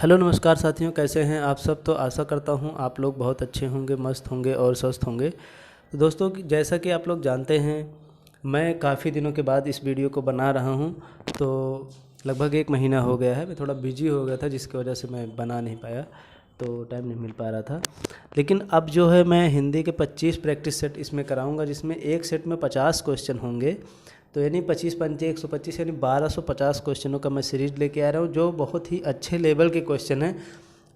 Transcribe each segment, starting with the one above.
Hello नमस्कार साथियों, कैसे हैं आप सब। तो आशा करता हूं आप लोग बहुत अच्छे होंगे, मस्त होंगे और स्वस्थ होंगे। तो दोस्तों, जैसा कि आप लोग जानते हैं, मैं काफ़ी दिनों के बाद इस वीडियो को बना रहा हूं। तो लगभग 1 महीना हो गया है। मैं थोड़ा बिजी हो गया था, जिसकी वजह से मैं बना नहीं पाया, तो टाइम नहीं मिल पा रहा था। लेकिन अब जो है, मैं हिंदी के 25 प्रैक्टिस सेट इसमें कराऊंगा, जिसमें एक सेट में 50 क्वेश्चन होंगे। तो यानी 25 पंचे 125 यानी 1250 क्वेश्चनों का मैं सीरीज लेके आ रहा हूँ, जो बहुत ही अच्छे लेवल के क्वेश्चन हैं।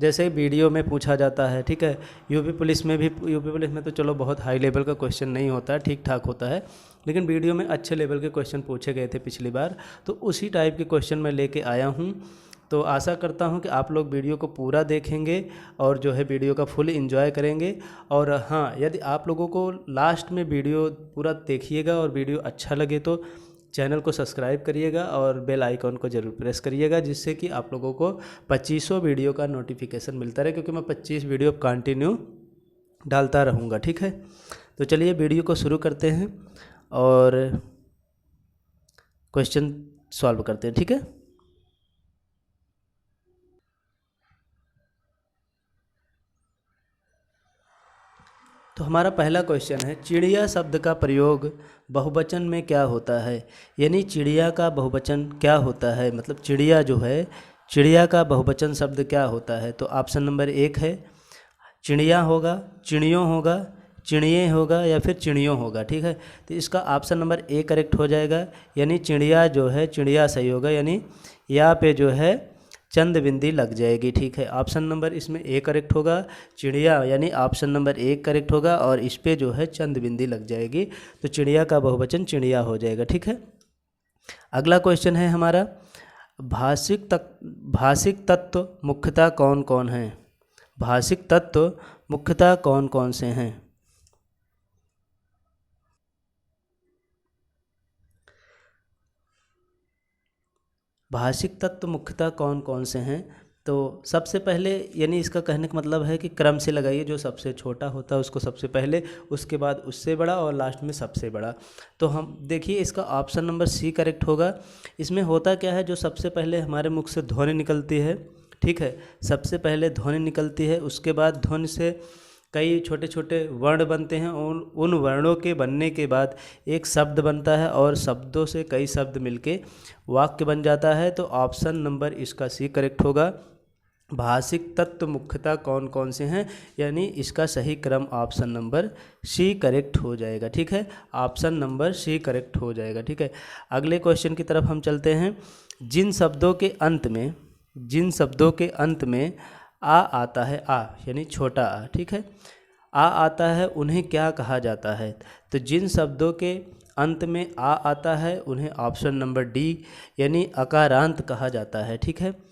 जैसे वीडियो में पूछा जाता है, ठीक है। यूपी पुलिस में तो चलो बहुत हाई लेवल का क्वेश्चन नहीं होता है, ठीक ठाक होता है। लेकिन वीडियो में अच्छे लेवल के क्वेश्चन पूछे गए थे पिछली बार, तो उसी टाइप के क्वेश्चन मैं लेके आया हूँ। तो आशा करता हूँ कि आप लोग वीडियो को पूरा देखेंगे और जो है वीडियो का फुल एंजॉय करेंगे। और हाँ, यदि आप लोगों को लास्ट में वीडियो पूरा देखिएगा और वीडियो अच्छा लगे तो चैनल को सब्सक्राइब करिएगा और बेल आइकॉन को ज़रूर प्रेस करिएगा, जिससे कि आप लोगों को 2500 वीडियो का नोटिफिकेशन मिलता रहे, क्योंकि मैं 25 वीडियो कंटिन्यू डालता रहूँगा, ठीक है। तो चलिए वीडियो को शुरू करते हैं और क्वेश्चन सॉल्व करते हैं, ठीक है। तो हमारा पहला क्वेश्चन है, चिड़िया शब्द का प्रयोग बहुवचन में क्या होता है। यानी चिड़िया का बहुवचन क्या होता है, मतलब चिड़िया जो है, चिड़िया का बहुवचन शब्द क्या होता है। तो ऑप्शन नंबर 1 है चिड़िया होगा, चिड़ियों होगा, चिड़िए होगा या फिर चिड़ियों होगा, ठीक है। तो इसका ऑप्शन नंबर ए करेक्ट हो जाएगा। यानी चिड़िया जो है, चिड़िया सही होगा। यानी यहाँ पे जो है चंद बिंदी लग जाएगी, ठीक है। ऑप्शन नंबर इसमें ए करेक्ट होगा, चिड़िया, यानी ऑप्शन नंबर 1 करेक्ट होगा और इस पे जो है चंद बिंदी लग जाएगी। तो चिड़िया का बहुवचन चिड़िया हो जाएगा, ठीक है। अगला क्वेश्चन है हमारा, भाषिक तत्व मुख्यतः कौन कौन हैं। भाषिक तत्व मुख्यतः कौन कौन से हैं। भाषिक तत्व मुख्यतः कौन कौन से हैं। तो सबसे पहले, यानी इसका कहने का मतलब है कि क्रम से लगाइए, जो सबसे छोटा होता है उसको सबसे पहले, उसके बाद उससे बड़ा और लास्ट में सबसे बड़ा। तो हम देखिए, इसका ऑप्शन नंबर सी करेक्ट होगा। इसमें होता क्या है, जो सबसे पहले हमारे मुख से ध्वनि निकलती है, ठीक है। सबसे पहले ध्वनि निकलती है, उसके बाद ध्वनि से कई छोटे छोटे वर्ण बनते हैं और उन वर्णों के बनने के बाद एक शब्द बनता है और शब्दों से कई शब्द मिलके वाक्य बन जाता है। तो ऑप्शन नंबर इसका सी करेक्ट होगा। भाषिक तत्व मुख्यतः कौन कौन से हैं, यानी इसका सही क्रम ऑप्शन नंबर सी करेक्ट हो जाएगा, ठीक है। ऑप्शन नंबर सी करेक्ट हो जाएगा, ठीक है। अगले क्वेश्चन की तरफ हम चलते हैं। जिन शब्दों के अंत में आ आता है, आ यानी छोटा आ, ठीक है, आ आता है, उन्हें क्या कहा जाता है। तो जिन शब्दों के अंत में आ आता है उन्हें ऑप्शन नंबर डी यानी अकारांत कहा जाता है, ठीक है।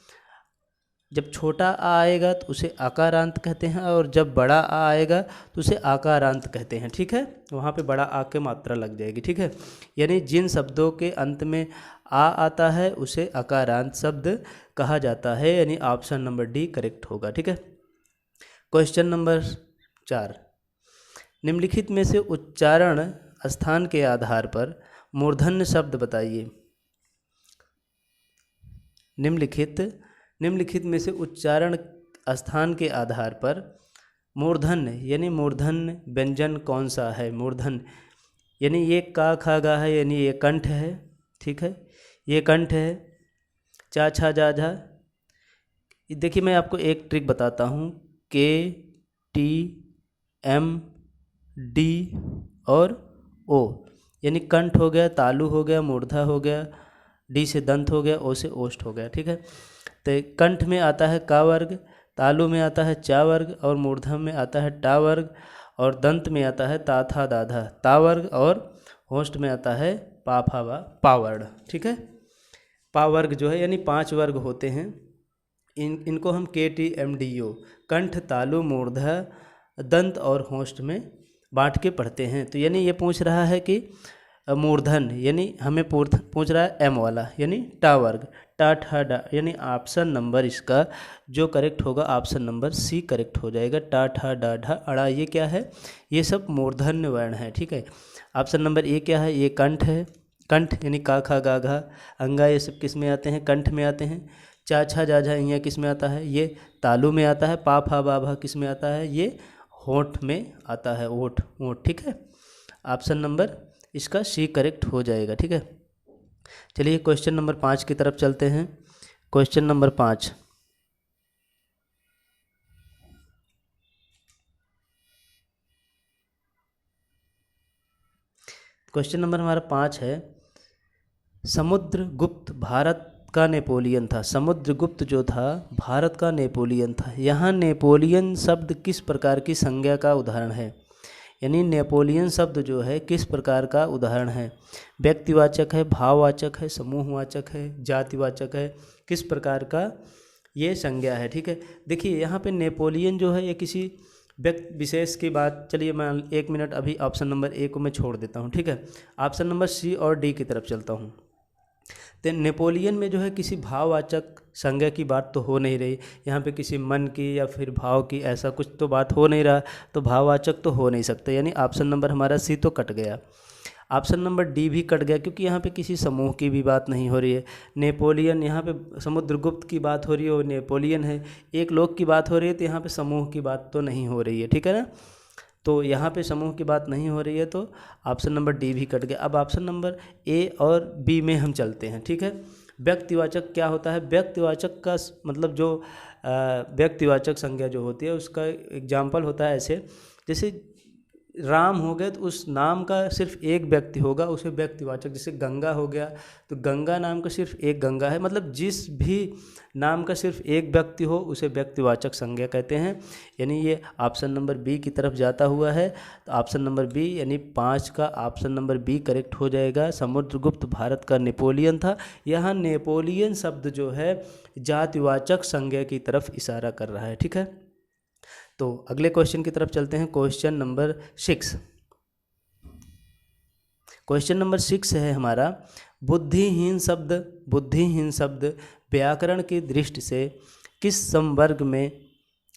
जब छोटा आ आएगा तो उसे आकारांत कहते हैं और जब बड़ा आ आएगा तो उसे आकारांत कहते हैं, ठीक है। वहाँ पे बड़ा आ के मात्रा लग जाएगी, ठीक है। यानी जिन शब्दों के अंत में आ आता है उसे आकारांत शब्द कहा जाता है, यानी ऑप्शन नंबर डी करेक्ट होगा, ठीक है। क्वेश्चन नंबर 4, निम्नलिखित में से उच्चारण स्थान के आधार पर मूर्धन्य शब्द बताइए। निम्नलिखित में से उच्चारण स्थान के आधार पर मूर्धन्य यानी मूर्धन्य व्यंजन कौन सा है। मूर्धन्य यानी ये का खा गा है, यानी ये कंठ है, ठीक है, ये कंठ है। चा छा जा झा, देखिए मैं आपको एक ट्रिक बताता हूँ, के टी एम डी और ओ, यानी कंठ हो गया, तालु हो गया, मूर्धा हो गया, डी से दंत हो गया, ओ से ओष्ठ हो गया, ठीक है। तो कंठ में आता है का वर्ग, तालु में आता है चा वर्ग और मूर्धम में आता है टा वर्ग और दंत में आता है ता था दाधा ता वर्ग और होष्ठ में आता है पा फा वा पा वर्ण, ठीक है। पा वर्ग जो है, यानी 5 वर्ग होते हैं। इनको हम के टी एम डी ओ, कंठ, तालु, मूर्धा, दंत और होष्ठ में बांट के पढ़ते हैं। तो यानी ये पूछ रहा है कि मूर्धन, यानी हमें पूछ रहा है एम वाला, यानी टा वर्ग, टा ठा डा, यानी ऑप्शन नंबर इसका जो करेक्ट होगा ऑप्शन नंबर सी करेक्ट हो जाएगा। टा ठा डा ढा अड़ा, ये क्या है, ये सब मूर्धन्य वर्ण है, ठीक है। ऑप्शन नंबर ए क्या है, ये कंठ है, कंठ यानी का खा गा घा, अंगा, ये सब किस में आते हैं, कंठ में आते हैं। चा छा जा झा इया किस में आता है, ये तालु में आता है। पा फा बा भा किस में आता है, ये होंठ में आता है, ओठ ओठ। ठीक है, ऑप्शन नंबर इसका सी करेक्ट हो जाएगा। ठीक है, चलिए क्वेश्चन नंबर 5 की तरफ चलते हैं। क्वेश्चन नंबर 5, क्वेश्चन नंबर हमारा 5 है, समुद्रगुप्त भारत का नेपोलियन था। समुद्रगुप्त जो था भारत का नेपोलियन था। यहाँ नेपोलियन शब्द किस प्रकार की संज्ञा का उदाहरण है, यानी नेपोलियन शब्द जो है किस प्रकार का उदाहरण है। व्यक्तिवाचक है, भाववाचक है, समूहवाचक है, जातिवाचक है, किस प्रकार का ये संज्ञा है। ठीक है, देखिए यहाँ पे नेपोलियन जो है ये किसी व्यक्ति विशेष की बात, चलिए मैं 1 मिनट अभी ऑप्शन नंबर ए को मैं छोड़ देता हूँ। ठीक है, ऑप्शन नंबर सी और डी की तरफ चलता हूँ। तो नेपोलियन में जो है किसी भाववाचक संज्ञा की बात तो हो नहीं रही, यहाँ पे किसी मन की या फिर भाव की ऐसा कुछ तो बात हो नहीं रहा, तो भाववाचक तो हो नहीं सकता, यानी ऑप्शन नंबर हमारा सी तो कट गया। ऑप्शन नंबर डी भी कट गया, क्योंकि यहाँ पे किसी समूह की भी बात नहीं हो रही है। नेपोलियन, यहाँ पे समुद्रगुप्त की बात हो रही है और नेपोलियन है, एक लोग की बात हो रही है, तो यहाँ पे समूह की बात तो नहीं हो रही है। ठीक है ना, तो यहाँ पे समूह की बात नहीं हो रही है, तो ऑप्शन नंबर डी भी कट गया। अब ऑप्शन नंबर ए और बी में हम चलते हैं। ठीक है, व्यक्तिवाचक क्या होता है, व्यक्तिवाचक का मतलब जो व्यक्तिवाचक संज्ञा जो होती है उसका एग्जाम्पल होता है ऐसे, जैसे राम हो गए तो उस नाम का सिर्फ एक व्यक्ति होगा, उसे व्यक्तिवाचक। जैसे गंगा हो गया तो गंगा नाम का सिर्फ एक गंगा है, मतलब जिस भी नाम का सिर्फ एक व्यक्ति हो उसे व्यक्तिवाचक संज्ञा कहते हैं। यानी ये ऑप्शन नंबर बी की तरफ जाता हुआ है, तो ऑप्शन नंबर बी यानी 5 का ऑप्शन नंबर बी करेक्ट हो जाएगा। समुद्रगुप्त भारत का नेपोलियन था। यहाँ नेपोलियन शब्द जो है जातिवाचक संज्ञा की तरफ इशारा कर रहा है। ठीक है, तो अगले क्वेश्चन की तरफ चलते हैं। क्वेश्चन नंबर 6, क्वेश्चन नंबर 6 है हमारा, बुद्धिहीन शब्द व्याकरण की दृष्टि से किस संवर्ग में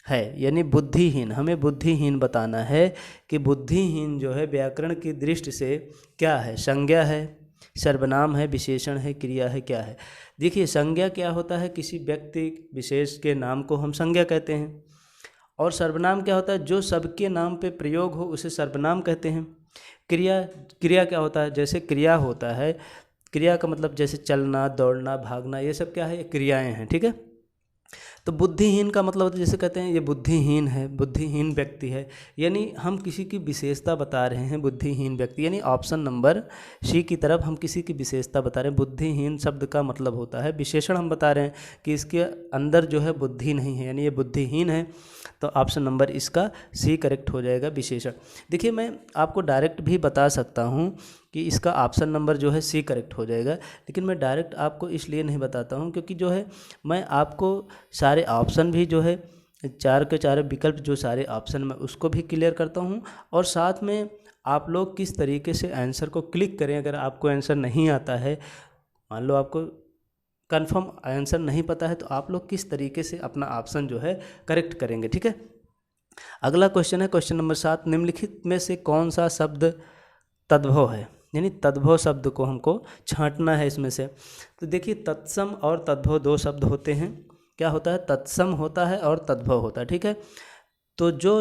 है। यानी बुद्धिहीन, हमें बुद्धिहीन बताना है कि बुद्धिहीन जो है व्याकरण की दृष्टि से क्या है, संज्ञा है, सर्वनाम है, विशेषण है, क्रिया है, क्या है। देखिए संज्ञा क्या होता है, किसी व्यक्ति विशेष के नाम को हम संज्ञा कहते हैं, और सर्वनाम क्या होता है, जो सबके नाम पे प्रयोग हो उसे सर्वनाम कहते हैं। क्रिया क्या होता है, जैसे क्रिया होता है, क्रिया का मतलब जैसे चलना, दौड़ना, भागना, ये सब क्या है, ये क्रियाएं हैं। ठीक है, तो बुद्धिहीन का मतलब होता है, जैसे कहते हैं ये बुद्धिहीन है, बुद्धिहीन व्यक्ति है, यानी हम किसी की विशेषता बता रहे हैं, बुद्धिहीन व्यक्ति, यानी ऑप्शन नंबर सी की तरफ हम किसी की विशेषता बता रहे हैं। बुद्धिहीन शब्द का मतलब होता है विशेषण, हम बता रहे हैं कि इसके अंदर जो है बुद्धि नहीं है, यानी ये बुद्धिहीन है, तो ऑप्शन नंबर इसका सी करेक्ट हो जाएगा, विशेषण। देखिए मैं आपको डायरेक्ट भी बता सकता हूँ कि इसका ऑप्शन नंबर जो है सी करेक्ट हो जाएगा, लेकिन मैं डायरेक्ट आपको इसलिए नहीं बताता हूँ क्योंकि जो है मैं आपको सारे ऑप्शन भी जो है 4 के 4 विकल्प जो सारे ऑप्शन में उसको भी क्लियर करता हूँ, और साथ में आप लोग किस तरीके से आंसर को क्लिक करें। अगर आपको आंसर नहीं आता है, मान लो आपको कंफर्म आंसर नहीं पता है, तो आप लोग किस तरीके से अपना ऑप्शन जो है करेक्ट करेंगे। ठीक है, अगला क्वेश्चन है क्वेश्चन नंबर 7, निम्नलिखित में से कौन सा शब्द तद्भव है, यानी तद्भव शब्द को हमको छांटना है इसमें से। तो देखिए तत्सम और तद्भव 2 शब्द होते हैं। क्या होता है, तत्सम होता है और तद्भव होता है। ठीक है, तो जो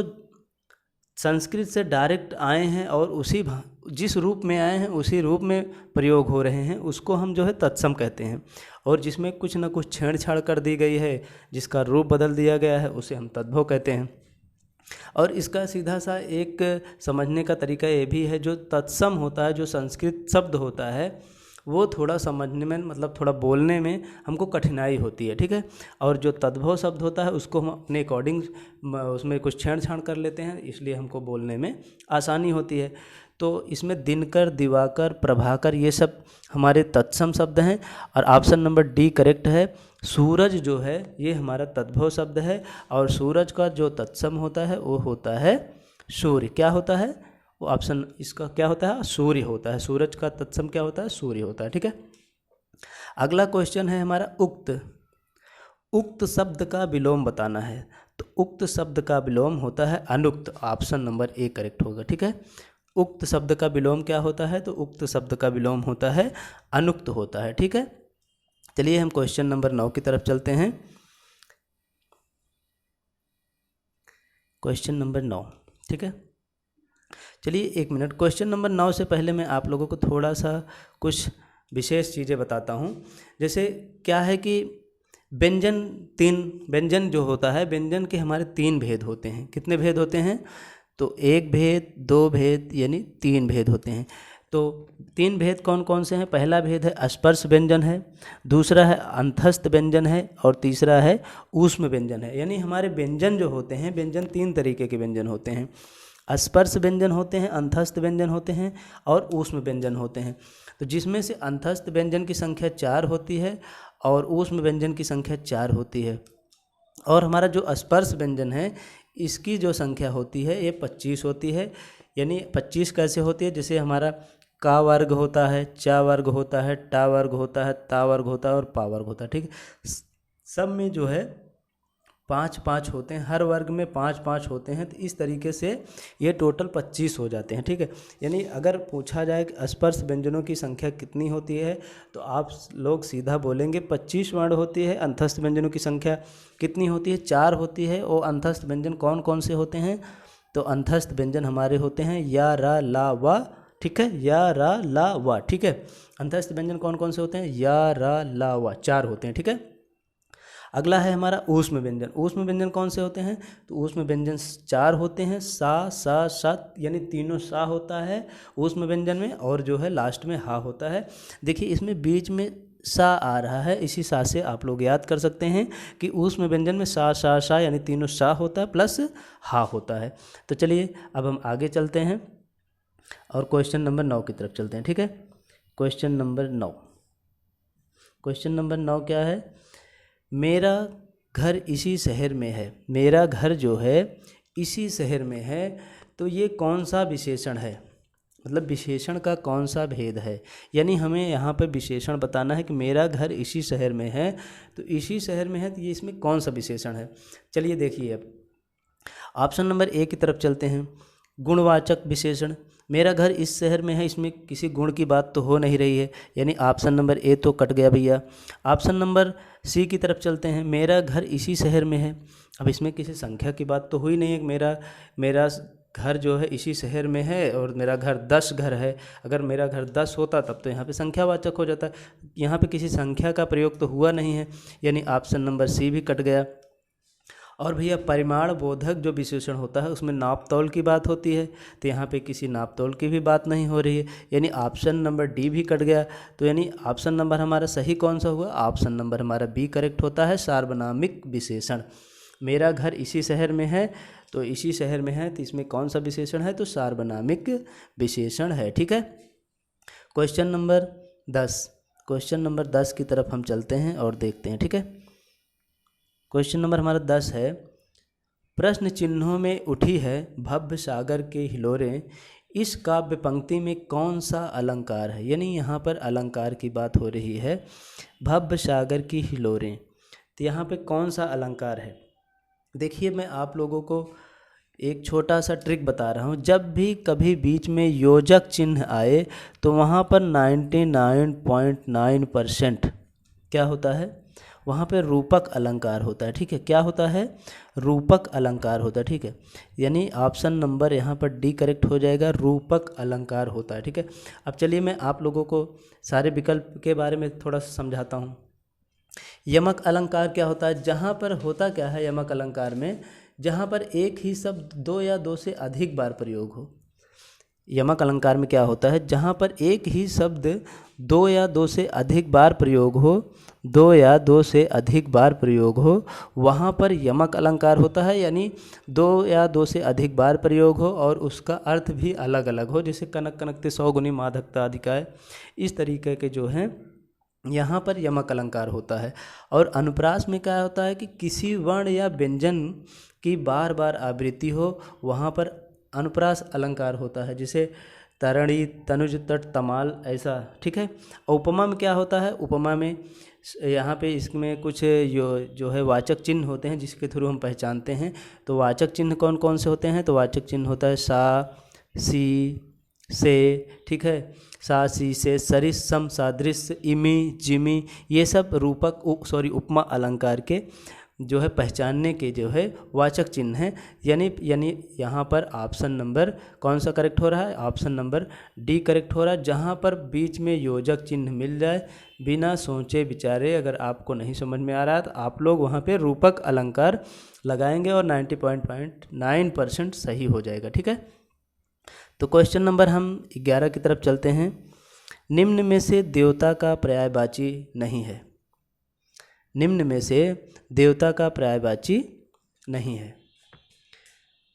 संस्कृत से डायरेक्ट आए हैं और उसी जिस रूप में आए हैं उसी रूप में प्रयोग हो रहे हैं उसको हम जो है तत्सम कहते हैं, और जिसमें कुछ ना कुछ छेड़छाड़ कर दी गई है, जिसका रूप बदल दिया गया है, उसे हम तद्भव कहते हैं। और इसका सीधा सा एक समझने का तरीका ये भी है, जो तत्सम होता है, जो संस्कृत शब्द होता है, वो थोड़ा समझने में मतलब थोड़ा बोलने में हमको कठिनाई होती है। ठीक है, और जो तद्भव शब्द होता है उसको हम अपने अकॉर्डिंग उसमें कुछ छेड़छाड़ कर लेते हैं, इसलिए हमको बोलने में आसानी होती है। तो इसमें दिनकर, दिवाकर, प्रभाकर ये सब हमारे तत्सम शब्द हैं, और ऑप्शन नंबर डी करेक्ट है। सूरज जो है ये हमारा तद्भव शब्द है, और सूरज का जो तत्सम होता है वो होता है सूर्य। क्या होता है वो ऑप्शन इसका क्या होता है, सूर्य होता है। सूरज का तत्सम क्या होता है, सूर्य होता है। ठीक है, अगला क्वेश्चन है हमारा उक्त शब्द का विलोम बताना है। तो उक्त शब्द का विलोम होता है अनुक्त, ऑप्शन नंबर ए करेक्ट होगा। ठीक है, उक्त शब्द का विलोम क्या होता है, तो उक्त शब्द का विलोम होता है अनुक्त होता है। ठीक है, चलिए हम क्वेश्चन नंबर 9 की तरफ चलते हैं। क्वेश्चन नंबर 9, ठीक है। चलिए 1 मिनट, क्वेश्चन नंबर 9 से पहले मैं आप लोगों को थोड़ा सा कुछ विशेष चीज़ें बताता हूँ। जैसे क्या है कि व्यंजन जो होता है, व्यंजन के हमारे 3 भेद होते हैं। कितने भेद होते हैं? तो 1 भेद, 2 भेद, यानी 3 भेद होते हैं। तो 3 भेद कौन कौन से हैं? पहला भेद है स्पर्श व्यंजन है, दूसरा है अंतस्थ व्यंजन है, और तीसरा है ऊष्म व्यंजन है। यानी हमारे व्यंजन जो होते हैं, व्यंजन 3 तरीके के व्यंजन होते हैं। स्पर्श व्यंजन होते हैं, अंतस्थ व्यंजन होते हैं, और ऊष्म व्यंजन होते हैं। तो जिसमें से अंतस्थ व्यंजन की संख्या 4 होती है और ऊष्म व्यंजन की संख्या 4 होती है। और हमारा जो स्पर्श व्यंजन है, इसकी जो संख्या होती है ये 25 होती है। यानी 25 कैसे होती है? जैसे हमारा का वर्ग होता है, चा वर्ग होता है, टा वर्ग होता है, ता वर्ग होता है और पा वर्ग होता है, ठीक है। सब में जो है 5-5 होते हैं, हर वर्ग में 5-5 होते हैं। तो इस तरीके से ये टोटल 25 हो जाते हैं, ठीक है। यानी अगर पूछा जाए कि स्पर्श व्यंजनों की संख्या कितनी होती है, तो आप लोग सीधा बोलेंगे 25 वर्ण होती है। अंतस्थ व्यंजनों की संख्या कितनी होती है? 4 होती है। और अंतस्थ व्यंजन कौन कौन से होते हैं? तो अंतस्थ व्यंजन हमारे होते हैं या, रा, ला, वा, ठीक है, या, रा, ला, वा, ठीक है। अंतस्थ व्यंजन कौन कौन से होते हैं? या, रा, ला, वा, 4 होते हैं, ठीक है। अगला है हमारा ऊष्म व्यंजन। ऊष्म व्यंजन कौन से होते हैं? तो ऊष्म व्यंजन 4 होते हैं। सा, सा, सत, यानी तीनों सा होता है ऊष्म व्यंजन में, और जो है लास्ट में हा होता है। देखिए इसमें बीच में सा आ रहा है, इसी सा से आप लोग याद कर सकते हैं कि ऊष्म व्यंजन में सा, सा, सा, यानी तीनों सा होता है प्लस हा होता है। तो चलिए अब हम आगे चलते हैं और क्वेश्चन नंबर 9 की तरफ चलते हैं, ठीक है। क्वेश्चन नंबर 9, क्वेश्चन नंबर 9 क्या है? मेरा घर इसी शहर में है। मेरा घर जो है इसी शहर में है, तो ये कौन सा विशेषण है? मतलब विशेषण का कौन सा भेद है? यानी हमें यहाँ पर विशेषण बताना है कि मेरा घर इसी शहर में है, तो इसी शहर में है, तो ये इसमें कौन सा विशेषण है? चलिए देखिए, अब ऑप्शन नंबर ए की तरफ चलते हैं। गुणवाचक विशेषण। मेरा घर इस शहर में है, इसमें किसी गुण की बात तो हो नहीं रही है, यानी ऑप्शन नंबर ए तो कट गया भैया। ऑप्शन नंबर सी की तरफ चलते हैं। मेरा घर इसी शहर में है, अब इसमें किसी संख्या की बात तो हुई नहीं है। मेरा घर जो है इसी शहर में है और मेरा घर 10 घर है। अगर मेरा घर 10 होता तब तो यहाँ पे संख्यावाचक हो जाता, यहाँ पे किसी संख्या का प्रयोग तो हुआ नहीं है, यानी ऑप्शन नंबर सी भी कट गया। और भैया परिमाण बोधक जो विशेषण होता है उसमें नाप तौल की बात होती है, तो यहाँ पे किसी नाप तौल की भी बात नहीं हो रही है, यानी ऑप्शन नंबर डी भी कट गया। तो यानी ऑप्शन नंबर हमारा सही कौन सा हुआ? ऑप्शन नंबर हमारा बी करेक्ट होता है, सार्वनामिक विशेषण। मेरा घर इसी शहर में है, तो इसी शहर में है, तो इसमें कौन सा विशेषण है? तो सार्वनामिक विशेषण है, ठीक है। क्वेश्चन नंबर 10, क्वेश्चन नंबर 10 की तरफ हम चलते हैं और देखते हैं, ठीक है। क्वेश्चन नंबर हमारा 10 है, प्रश्न चिन्हों में उठी है भव्य सागर के हिलोरें, इस काव्य पंक्ति में कौन सा अलंकार है? यानी यहाँ पर अलंकार की बात हो रही है, भव्य सागर की हिलोरें, तो यहाँ पे कौन सा अलंकार है? देखिए मैं आप लोगों को एक छोटा सा ट्रिक बता रहा हूँ। जब भी कभी बीच में योजक चिन्ह आए तो वहाँ पर 99.9% क्या होता है? वहाँ पे रूपक अलंकार होता है, ठीक है। क्या होता है? रूपक अलंकार होता है, ठीक है। यानी ऑप्शन नंबर यहाँ पर डी करेक्ट हो जाएगा, रूपक अलंकार होता है, ठीक है। अब चलिए मैं आप लोगों को सारे विकल्प के बारे में थोड़ा सा समझाता हूँ। यमक अलंकार क्या होता है? जहाँ पर होता क्या है यमक अलंकार में? जहाँ पर एक ही शब्द 2 या 2 से अधिक बार प्रयोग हो। यमक अलंकार में क्या होता है? जहाँ पर एक ही शब्द 2 या 2 से अधिक बार प्रयोग हो, 2 या 2 से अधिक बार प्रयोग हो, वहाँ पर यमक अलंकार होता है। यानी 2 या 2 से अधिक बार प्रयोग हो और उसका अर्थ भी अलग अलग हो, जैसे कनक कनकते 100 गुनी माधकता अधिकाय, इस तरीके के जो हैं यहाँ पर यमक अलंकार होता है। और अनुप्रास में क्या होता है कि किसी वर्ण या व्यंजन की बार बार आवृत्ति हो, वहाँ पर अनुप्रास अलंकार होता है, जैसे तरणी, तनुज, तट, तमाल, ऐसा, ठीक है। उपमा में क्या होता है? उपमा में यहाँ पे इसमें कुछ जो है वाचक चिन्ह होते हैं जिसके थ्रू हम पहचानते हैं। तो वाचक चिन्ह कौन कौन से होते हैं? तो वाचक चिन्ह होता है सा, सी, से, ठीक है, सा सी से, सरिस सम सादृश्य, इमी जिमी, ये सब रूपक उपमा अलंकार के जो है पहचानने के जो है वाचक चिन्ह हैं। यानी यहाँ पर ऑप्शन नंबर कौन सा करेक्ट हो रहा है? ऑप्शन नंबर डी करेक्ट हो रहा है। जहाँ पर बीच में योजक चिन्ह मिल जाए बिना सोचे विचारे, अगर आपको नहीं समझ में आ रहा है तो आप लोग वहाँ पे रूपक अलंकार लगाएंगे और 90.9% सही हो जाएगा। ठीक है, तो क्वेश्चन नंबर हम 11 की तरफ चलते हैं। निम्न में से देवता का पर्यायवाची नहीं है। निम्न में से देवता का पर्यायवाची नहीं है।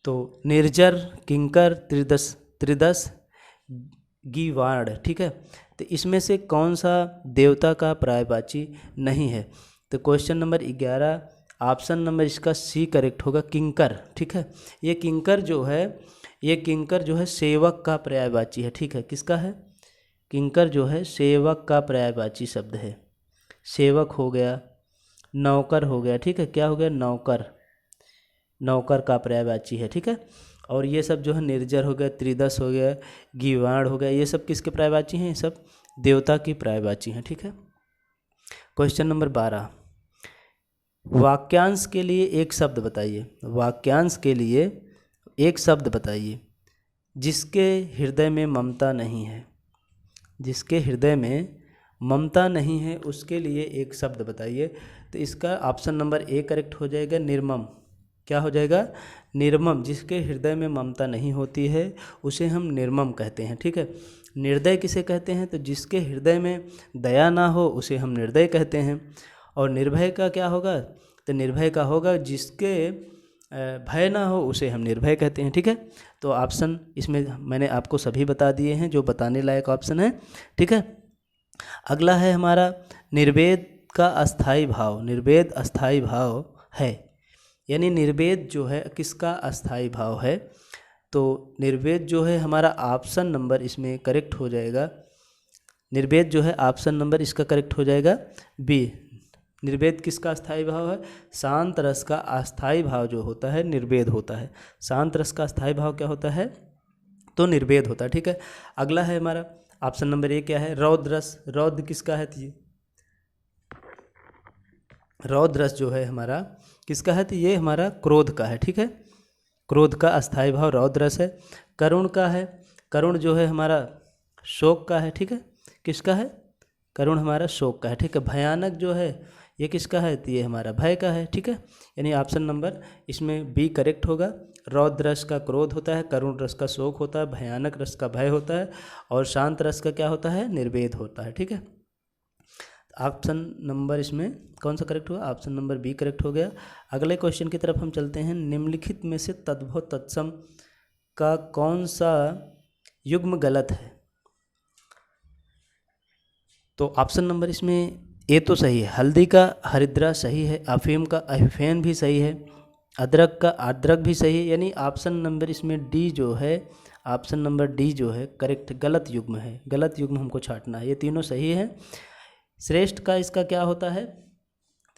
तो निर्जर, किंकर, त्रिदश, गीवाण, ठीक है, तो इसमें से कौन सा देवता का पर्यायवाची नहीं है? तो क्वेश्चन नंबर 11 ऑप्शन नंबर इसका सी करेक्ट होगा, किंकर। ठीक है, ये किंकर जो है सेवक का पर्यायवाची है। ठीक है, किसका है? किंकर जो है सेवक का पर्यायवाची शब्द है। सेवक हो गया, नौकर हो गया, ठीक है, क्या हो गया? नौकर, नौकर का पर्यायवाची है। ठीक है, और ये सब जो है निर्जर हो गया, त्रिदश हो गया, गीवाण हो गया, ये सब किसके पर्यायवाची हैं? ये सब देवता की पर्यायवाची हैं। ठीक है, क्वेश्चन नंबर 12 वाक्यांश के लिए एक शब्द बताइए। वाक्यांश के लिए एक शब्द बताइए जिसके हृदय में ममता नहीं है। जिसके हृदय में ममता नहीं है उसके लिए एक शब्द बताइए। तो इसका ऑप्शन नंबर ए करेक्ट हो जाएगा, निर्मम। क्या हो जाएगा? निर्मम। जिसके हृदय में ममता नहीं होती है उसे हम निर्मम कहते हैं। ठीक है, निर्दय किसे कहते हैं? तो जिसके हृदय में दया ना हो उसे हम निर्दय कहते हैं। और निर्भय का क्या होगा? तो निर्भय का होगा जिसके भय ना हो उसे हम निर्भय कहते हैं। ठीक है, तो ऑप्शन इसमें मैंने आपको सभी बता दिए हैं जो बताने लायक ऑप्शन है। ठीक है, अगला है हमारा निर्वेद का अस्थाई भाव। निर्वेद अस्थाई भाव है, यानी निर्वेद जो है किसका अस्थाई भाव है? तो निर्वेद जो है हमारा ऑप्शन नंबर इसमें करेक्ट हो जाएगा। निर्वेद जो है ऑप्शन नंबर इसका करेक्ट हो जाएगा बी। निर्वेद किसका अस्थाई भाव है? शांत रस का अस्थाई भाव जो होता है निर्वेद होता है। शांत रस का अस्थाई भाव क्या होता है? तो निर्वेद होता है। ठीक है, अगला है हमारा ऑप्शन नंबर ए, क्या है? रौद्र रस। रौद्र किसका है? तो रौद्र रस जो है हमारा किसका है? तो ये हमारा क्रोध का है। ठीक है, क्रोध का अस्थाई भाव रौद्र रस है। करुण का है। करुण जो है हमारा शोक का है। ठीक है, किसका है? करुण हमारा शोक का है। ठीक है, भयानक जो है ये किसका है? तो ये हमारा भय का है। ठीक है, यानी ऑप्शन नंबर इसमें बी करेक्ट होगा। रौद्र रस का क्रोध होता है, करुण रस का शोक होता है, भयानक रस का भय होता है और शांत रस का क्या होता है? निर्वेद होता है। ठीक है, ऑप्शन नंबर इसमें कौन सा करेक्ट हुआ? ऑप्शन नंबर बी करेक्ट हो गया। अगले क्वेश्चन की तरफ हम चलते हैं। निम्नलिखित में से तद्भव तत्सम का कौन सा युग्म गलत है? तो ऑप्शन नंबर इसमें ए तो सही है। हल्दी का हरिद्रा सही है, अफीम का अफेन भी सही है, अदरक का अदरक भी सही है, यानी ऑप्शन नंबर इसमें डी जो है, ऑप्शन नंबर डी जो है करेक्ट गलत युग्म है। गलत युग्म हमको छांटना है, ये तीनों सही है। श्रेष्ठ का इसका क्या होता है?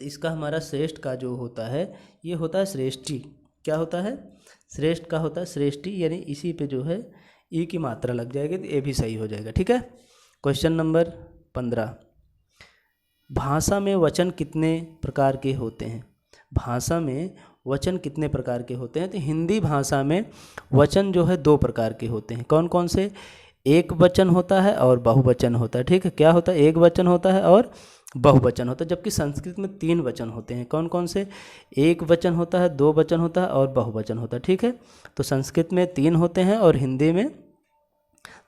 तो इसका हमारा श्रेष्ठ का जो होता है ये होता है श्रेष्ठी। क्या होता है? श्रेष्ठ का होता है श्रेष्ठी, यानी इसी पे जो है ई की मात्रा लग जाएगी तो ये भी सही हो जाएगा। ठीक है, क्वेश्चन नंबर 15 भाषा में वचन कितने प्रकार के होते हैं? भाषा में वचन कितने प्रकार के होते हैं? तो हिंदी भाषा में वचन जो है 2 प्रकार के होते हैं। कौन कौन से? एक वचन होता है और बहुवचन होता है। ठीक है, क्या होता है? एक वचन होता है और बहुवचन होता है। जबकि संस्कृत में 3 वचन होते हैं। कौन कौन से? एक वचन होता है, 2 वचन होता है और बहुवचन होता है। ठीक है, तो संस्कृत में 3 होते हैं और हिंदी में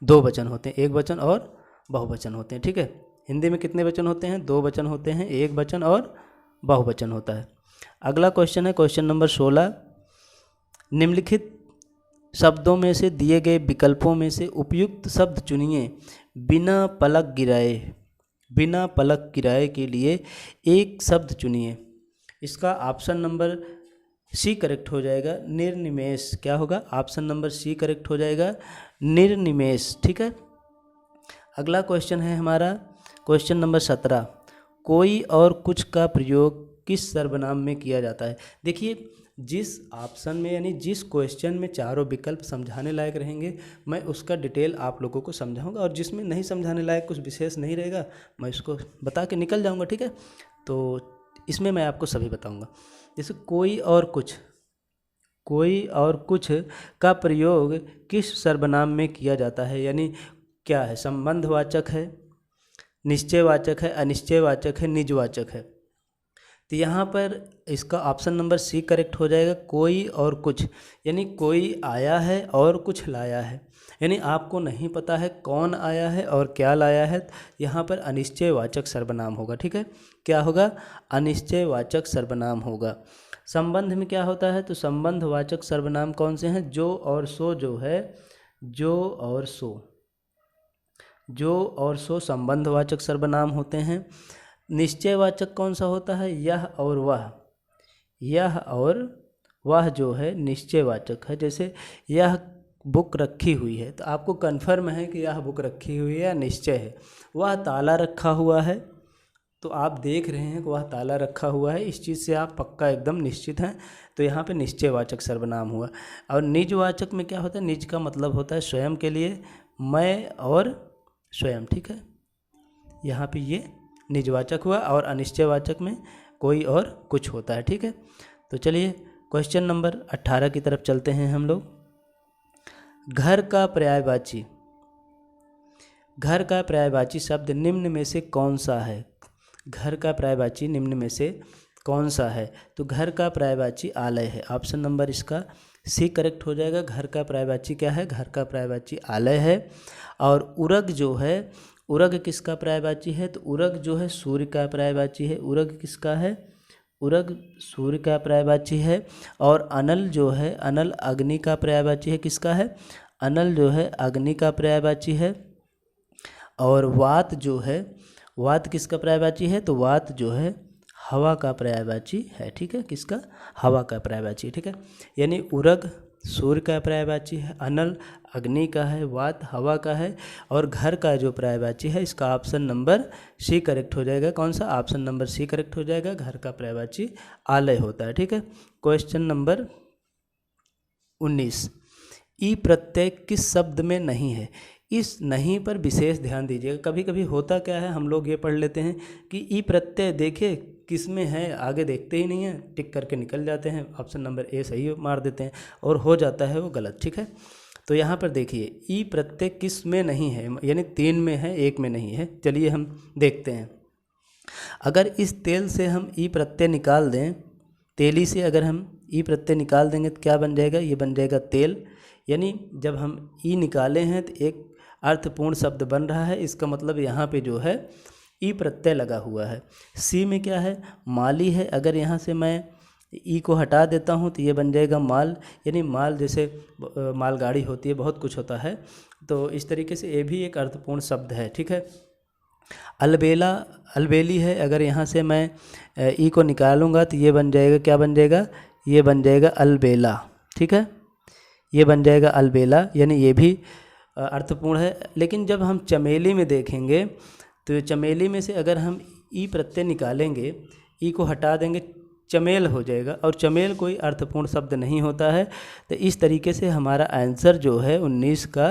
2 वचन होते हैं, एक वचन और बहुवचन होते हैं। ठीक है, हिंदी में कितने वचन होते हैं? 2 वचन होते हैं, एक वचन और बहुवचन होता है। अगला क्वेश्चन है क्वेश्चन नंबर 16 निम्नलिखित शब्दों में से दिए गए विकल्पों में से उपयुक्त शब्द चुनिए। बिना पलक गिराए। बिना पलक गिराए के लिए एक शब्द चुनिए। इसका ऑप्शन नंबर सी करेक्ट हो जाएगा, निर्निमेष। क्या होगा? ऑप्शन नंबर सी करेक्ट हो जाएगा, निर्निमेष। ठीक है, अगला क्वेश्चन है हमारा क्वेश्चन नंबर 17 कोई और कुछ का प्रयोग किस सर्वनाम में किया जाता है? देखिए जिस ऑप्शन में यानी जिस क्वेश्चन में चारों विकल्प समझाने लायक रहेंगे मैं उसका डिटेल आप लोगों को समझाऊंगा, और जिसमें नहीं समझाने लायक कुछ विशेष नहीं रहेगा मैं उसको बता के निकल जाऊंगा, ठीक है। तो इसमें मैं आपको सभी बताऊंगा। जैसे कोई और कुछ का प्रयोग किस सर्वनाम में किया जाता है, यानी क्या है, संबंधवाचक है, निश्चयवाचक है, अनिश्चयवाचक है, निजवाचक है। तो यहाँ पर इसका ऑप्शन नंबर सी करेक्ट हो जाएगा, कोई और कुछ, यानी कोई आया है और कुछ लाया है, यानी आपको नहीं पता है कौन आया है और क्या लाया है, यहाँ पर अनिश्चयवाचक सर्वनाम होगा, ठीक है। क्या होगा, अनिश्चयवाचक सर्वनाम होगा। संबंध में क्या होता है, तो संबंधवाचक सर्वनाम कौन से हैं, जो और सो जो है, जो और सो संबंधवाचक सर्वनाम होते हैं। निश्चयवाचक कौन सा होता है, यह और वह जो है निश्चयवाचक है। जैसे यह बुक रखी हुई है, तो आपको कन्फर्म है कि यह बुक रखी हुई है या निश्चय है। वह ताला रखा हुआ है, तो आप देख रहे हैं कि वह ताला रखा हुआ है, इस चीज़ से आप पक्का एकदम निश्चित हैं, तो यहाँ पे निश्चयवाचक सर्वनाम हुआ। और निजवाचक में क्या होता है, निज का मतलब होता है स्वयं के लिए, मैं और स्वयं, ठीक है। यहाँ पे ये निजवाचक हुआ, और अनिश्चयवाचक में कोई और कुछ होता है, ठीक है। तो चलिए क्वेश्चन नंबर 18 की तरफ चलते हैं हम लोग। घर का पर्यायवाची शब्द निम्न में से कौन सा है, घर का पर्यायवाची निम्न में से कौन सा है, तो घर का पर्यायवाची आलय है, ऑप्शन नंबर इसका सी करेक्ट हो जाएगा। घर का पर्यायवाची क्या है, घर का पर्यायवाची आलय है। और उरग जो है, उरग किसका पर्यायवाची है, तो उरग जो है सूर्य का पर्यायवाची है। उरग किसका है, उरग सूर्य का पर्यायवाची है। और अनल जो है, अनल अग्नि का पर्यायवाची है, किसका है, अनल जो है अग्नि का पर्यायवाची है। और वात जो है, वात किसका पर्यायवाची है, तो वात जो है हवा का पर्यायवाची है, ठीक है, किसका, हवा का पर्यायवाची, ठीक है। यानी उरग सूर्य का पर्यायवाची है, अनल अग्नि का है, वात हवा का है, और घर का जो पर्यायवाची है इसका ऑप्शन नंबर सी करेक्ट हो जाएगा। कौन सा, ऑप्शन नंबर सी करेक्ट हो जाएगा, घर का पर्यायवाची आलय होता है, ठीक है। क्वेश्चन नंबर 19, ई प्रत्यय किस शब्द में नहीं है, इस नहीं पर विशेष ध्यान दीजिएगा। कभी कभी होता क्या है, हम लोग ये पढ़ लेते हैं कि ई प्रत्यय देखे किस में है, आगे देखते ही नहीं है, टिक करके निकल जाते हैं, ऑप्शन नंबर ए सही मार देते हैं, और हो जाता है वो गलत, ठीक है। तो यहाँ पर देखिए ई प्रत्यय किस में नहीं है, यानी 3 में है, 1 में नहीं है। चलिए हम देखते हैं। अगर इस तेल से हम ई प्रत्यय निकाल दें, तेली से अगर हम ई प्रत्यय निकाल देंगे तो क्या बन जाएगा, ये बन जाएगा तेल। यानी जब हम ई निकाले हैं तो एक अर्थपूर्ण शब्द बन रहा है, इसका मतलब यहाँ पे जो है ई प्रत्यय लगा हुआ है। सी में क्या है, माली है, अगर यहाँ से मैं ई को हटा देता हूँ तो ये बन जाएगा माल, यानी माल जैसे मालगाड़ी होती है, बहुत कुछ होता है, तो इस तरीके से ये भी एक अर्थपूर्ण शब्द है, ठीक है। अलबेला, अलबेली है, अगर यहाँ से मैं ई को निकालूंगा तो ये बन जाएगा, क्या बन जाएगा, ये बन जाएगा अलबेला, ठीक है, ये बन जाएगा अलबेला, यानी ये भी अर्थपूर्ण है। लेकिन जब हम चमेली में देखेंगे तो चमेली में से अगर हम ई प्रत्यय निकालेंगे, ई को हटा देंगे, चमेल हो जाएगा, और चमेल कोई अर्थपूर्ण शब्द नहीं होता है। तो इस तरीके से हमारा आंसर जो है 19 का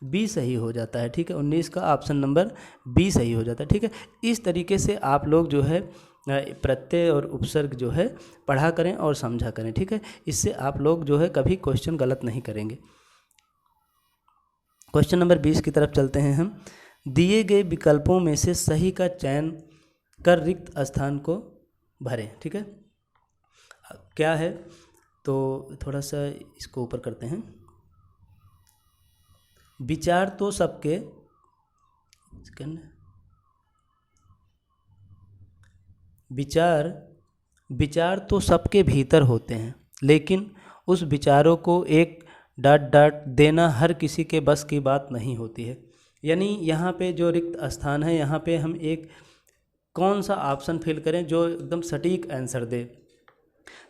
बी सही हो जाता है, ठीक है, 19 का ऑप्शन नंबर बी सही हो जाता है, ठीक है। इस तरीके से आप लोग जो है प्रत्यय और उपसर्ग जो है पढ़ा करें और समझा करें, ठीक है। इससे आप लोग जो है कभी क्वेश्चन गलत नहीं करेंगे। क्वेश्चन नंबर 20 की तरफ चलते हैं हम। दिए गए विकल्पों में से सही का चयन कर रिक्त स्थान को भरें, ठीक है। क्या है, तो थोड़ा सा इसको ऊपर करते हैं। विचार तो सबके विचार तो सबके भीतर होते हैं, लेकिन उस विचारों को एक डाट देना हर किसी के बस की बात नहीं होती है। यानी यहाँ पे जो रिक्त स्थान है, यहाँ पे हम एक कौन सा ऑप्शन फिल करें जो एकदम सटीक आंसर दे।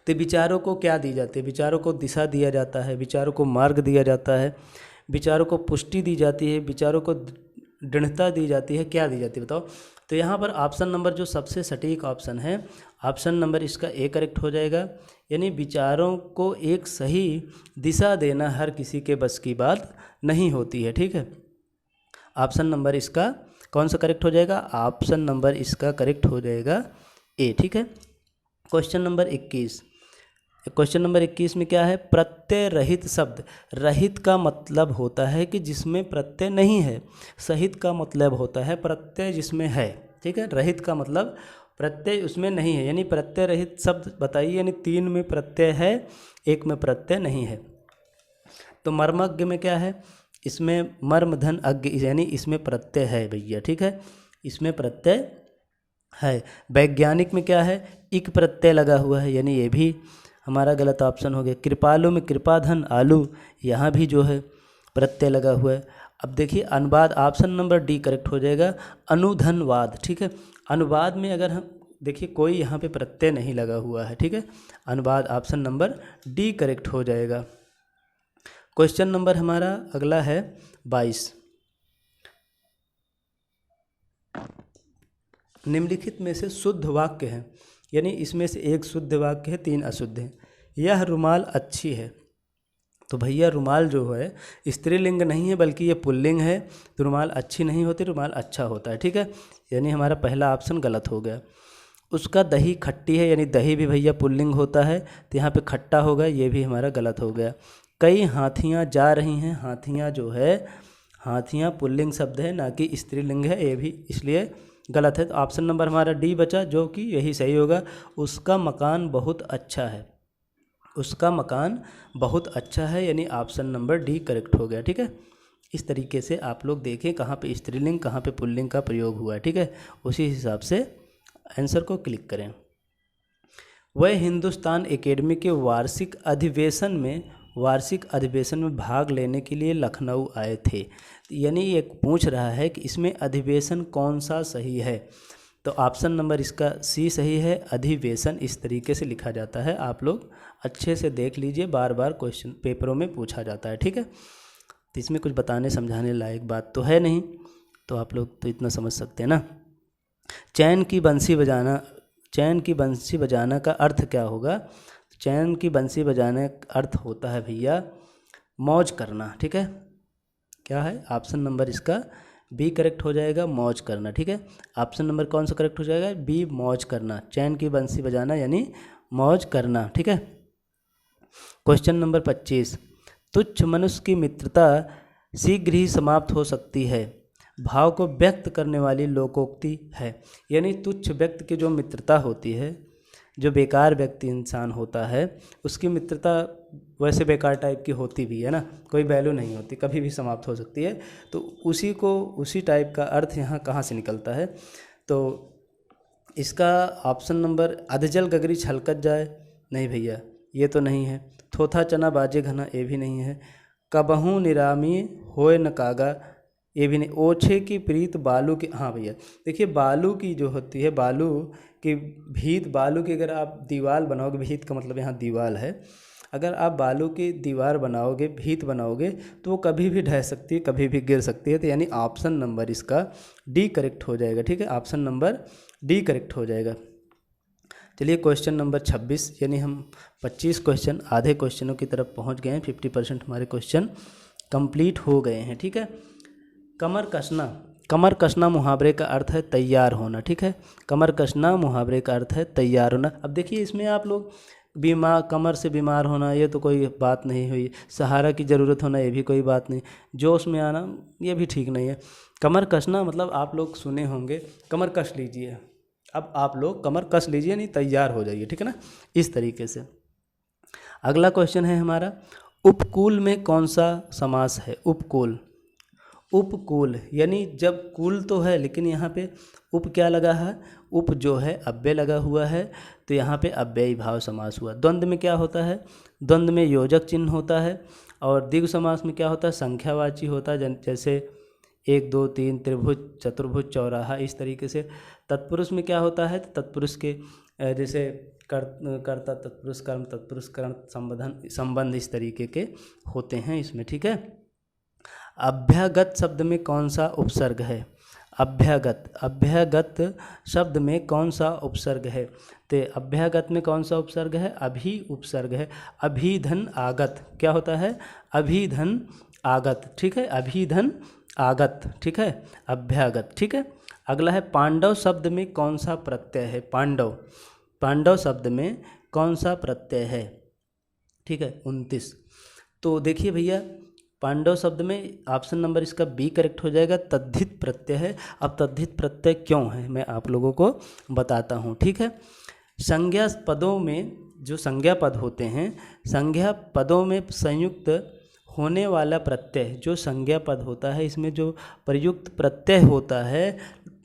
तो विचारों को क्या दी जाती है, विचारों को दिशा दिया जाता है, विचारों को मार्ग दिया जाता है, विचारों को पुष्टि दी जाती है, विचारों को दृढ़ता दी जाती है, क्या दी जाती है बताओ। तो तो यहाँ पर ऑप्शन नंबर जो सबसे सटीक ऑप्शन है, ऑप्शन नंबर इसका ए करेक्ट हो जाएगा। यानी विचारों को एक सही दिशा देना हर किसी के बस की बात नहीं होती है, ठीक है। ऑप्शन नंबर इसका कौन सा करेक्ट हो जाएगा? ऑप्शन नंबर इसका करेक्ट हो जाएगा ए, ठीक है। क्वेश्चन नंबर 21, क्वेश्चन नंबर 21 में क्या है? प्रत्यय रहित शब्द। रहित का मतलब होता है कि जिसमें प्रत्यय नहीं है, सहित का मतलब होता है प्रत्यय जिसमें है, ठीक है। रहित का मतलब प्रत्यय उसमें नहीं है, यानी प्रत्यय रहित शब्द बताइए, यानी 3 में प्रत्यय है, 1 में प्रत्यय नहीं है। तो मर्मज्ञ में क्या है? इसमें मर्म धन अज्ञ, यानी इसमें प्रत्यय है भैया, ठीक है, इसमें प्रत्यय है। वैज्ञानिक में क्या है? इक प्रत्यय लगा हुआ है, यानी ये भी हमारा गलत ऑप्शन हो गया। कृपालु में कृपाधन आलू, यहाँ भी जो है प्रत्यय लगा हुआ है। अब देखिए अनुवाद, ऑप्शन नंबर डी करेक्ट हो जाएगा, अनुधनवाद, ठीक है। अनुवाद में अगर हम देखिए कोई यहाँ पे प्रत्यय नहीं लगा हुआ है, ठीक है। अनुवाद ऑप्शन नंबर डी करेक्ट हो जाएगा। क्वेश्चन नंबर हमारा अगला है 22। निम्नलिखित में से शुद्ध वाक्य है, यानी इसमें से एक शुद्ध वाक्य है, 3 अशुद्ध हैं। यह रुमाल अच्छी है। तो भैया रुमाल जो है स्त्रीलिंग नहीं है बल्कि ये पुल्लिंग है, तो रुमाल अच्छी नहीं होती, रुमाल अच्छा होता है, ठीक है। यानी हमारा पहला ऑप्शन गलत हो गया। उसका दही खट्टी है, यानी दही भी भैया पुल्लिंग होता है, तो यहाँ पे खट्टा होगा, ये भी हमारा गलत हो गया। कई हाथियाँ जा रही हैं, हाथियाँ जो है, हाथियाँ पुल्लिंग शब्द है ना कि स्त्रीलिंग है, ये भी इसलिए गलत है। तो ऑप्शन नंबर हमारा डी बचा, जो कि यही सही होगा। उसका मकान बहुत अच्छा है, उसका मकान बहुत अच्छा है, यानी ऑप्शन नंबर डी करेक्ट हो गया, ठीक है। इस तरीके से आप लोग देखें कहाँ पे स्त्रीलिंग कहाँ पे पुल्लिंग का प्रयोग हुआ है, ठीक है, उसी हिसाब से आंसर को क्लिक करें। वह हिंदुस्तान एकेडमी के वार्षिक अधिवेशन में भाग लेने के लिए लखनऊ आए थे। यानी ये पूछ रहा है कि इसमें अधिवेशन कौन सा सही है, तो ऑप्शन नंबर इसका सी सही है। अधिवेशन इस तरीके से लिखा जाता है, आप लोग अच्छे से देख लीजिए, बार बार क्वेश्चन पेपरों में पूछा जाता है, ठीक है। तो इसमें कुछ बताने समझाने लायक बात तो है नहीं, तो आप लोग तो इतना समझ सकते हैं ना। चैन की बंसी बजाना का अर्थ क्या होगा? चैन की बंसी बजाने का अर्थ होता है भैया मौज करना, ठीक है। क्या है? ऑप्शन नंबर इसका बी करेक्ट हो जाएगा, मौज करना, ठीक है। ऑप्शन नंबर कौन सा करेक्ट हो जाएगा? बी, मौज करना। चैन की बंसी बजाना यानी मौज करना, ठीक है। Question number 25। तुच्छ मनुष्य की मित्रता शीघ्र ही समाप्त हो सकती है, भाव को व्यक्त करने वाली लोकोक्ति है। यानी तुच्छ व्यक्ति की जो मित्रता होती है, जो बेकार व्यक्ति इंसान होता है, उसकी मित्रता वैसे बेकार टाइप की होती भी है ना, कोई वैल्यू नहीं होती, कभी भी समाप्त हो सकती है। तो उसी टाइप का अर्थ यहाँ कहाँ से निकलता है? तो इसका ऑप्शन नंबर अधजल गगरी छलकत जाए, नहीं भैया ये तो नहीं है। थोथा चना बाजे घना, ये भी नहीं है। कबहू निरामी होए न कागा, ये भी नहीं। ओछे की प्रीत बालू की, हाँ भैया देखिए बालू की जो होती है, बालू की भीत, बालू की अगर आप दीवार बनाओगे, भीत का मतलब यहाँ दीवार है, अगर आप बालू की दीवार बनाओगे, भीत बनाओगे, तो वो कभी भी ढह सकती है, कभी भी गिर सकती है। तो यानी ऑप्शन नंबर इसका डी करेक्ट हो जाएगा, ठीक है। ऑप्शन नंबर डी करेक्ट हो जाएगा। चलिए क्वेश्चन नंबर 26, यानी हम 25 क्वेश्चन, आधे क्वेश्चनों की तरफ पहुंच गए हैं। 50% हमारे क्वेश्चन कंप्लीट हो गए हैं, ठीक है। कमर कसना, कमर कसना मुहावरे का अर्थ है तैयार होना, ठीक है। कमर कसना मुहावरे का अर्थ है तैयार होना। अब देखिए इसमें आप लोग बीमार, कमर से बीमार होना, ये तो कोई बात नहीं हुई। सहारा की ज़रूरत होना, ये भी कोई बात नहीं। जोश में आना, ये भी ठीक नहीं है। कमर कसना मतलब आप लोग सुने होंगे कमर कस लीजिए, अब आप लोग कमर कस लीजिए, नहीं तैयार हो जाइए, ठीक है ना, इस तरीके से। अगला क्वेश्चन है हमारा, उपकूल में कौन सा समास है? उपकूल, उपकूल यानी जब कूल तो है, लेकिन यहाँ पे उप क्या लगा है? उप जो है अव्यय लगा हुआ है, तो यहाँ पे अव्ययी भाव समास हुआ। द्वंद्व में क्या होता है? द्वंद्व में योजक चिन्ह होता है। और द्विगु समास में क्या होता है? संख्यावाची होता है, जैसे 1 2 3 त्रिभुज, चतुर्भुज, चौराहा, इस तरीके से। तत्पुरुष में क्या होता है? तत्पुरुष के जैसे कर्ता तत्पुरुष, कर्म तत्पुरुष, करण संबंध इस तरीके के होते हैं इसमें, ठीक है। अभ्यागत शब्द में कौन सा उपसर्ग है? अभ्यागत, अभ्यागत शब्द में कौन सा उपसर्ग है? तो अभ्यागत में कौन सा उपसर्ग है? अभी उपसर्ग है। अभिधन आगत क्या होता है? अभिधन आगत, ठीक है, अभिधन आगत, ठीक है, अभ्यागत, ठीक है। अगला है पांडव शब्द में कौन सा प्रत्यय है? पांडव, पांडव शब्द में कौन सा प्रत्यय है? ठीक है, 29। तो देखिए भैया, पांडव शब्द में ऑप्शन नंबर इसका बी करेक्ट हो जाएगा, तद्धित प्रत्यय है। अब तद्धित प्रत्यय क्यों है मैं आप लोगों को बताता हूँ, ठीक है। संज्ञा पदों में जो संज्ञा पद होते हैं, संज्ञा पदों में संयुक्त होने वाला प्रत्यय जो संज्ञा पद होता है, इसमें जो प्रयुक्त प्रत्यय होता है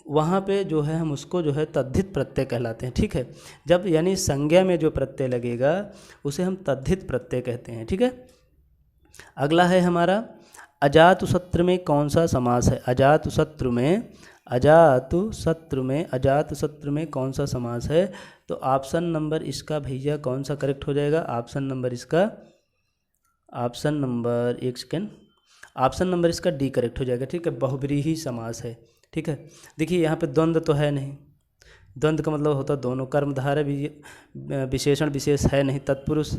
वहाँ पे जो है हम उसको जो है तद्धित प्रत्यय कहलाते हैं, ठीक है। जब यानी संज्ञा में जो प्रत्यय लगेगा उसे हम तद्धित प्रत्यय कहते हैं, ठीक है। अगला है हमारा अजातशत्रु में कौन सा समास है? अजातशत्रु में, अजातशत्रु में, अजातशत्रु में कौन सा समास है? तो ऑप्शन नंबर इसका भैया कौन सा करेक्ट हो जाएगा? ऑप्शन नंबर इसका, ऑप्शन नंबर, एक सेकेंड, ऑप्शन नंबर इसका डी करेक्ट हो जाएगा, ठीक है, बहुब्रीही समास है, ठीक है। देखिए यहाँ पे द्वंद्व तो है नहीं, द्वंद्व का मतलब होता है दोनों, कर्मधारय विशेषण विशेष है नहीं, तत्पुरुष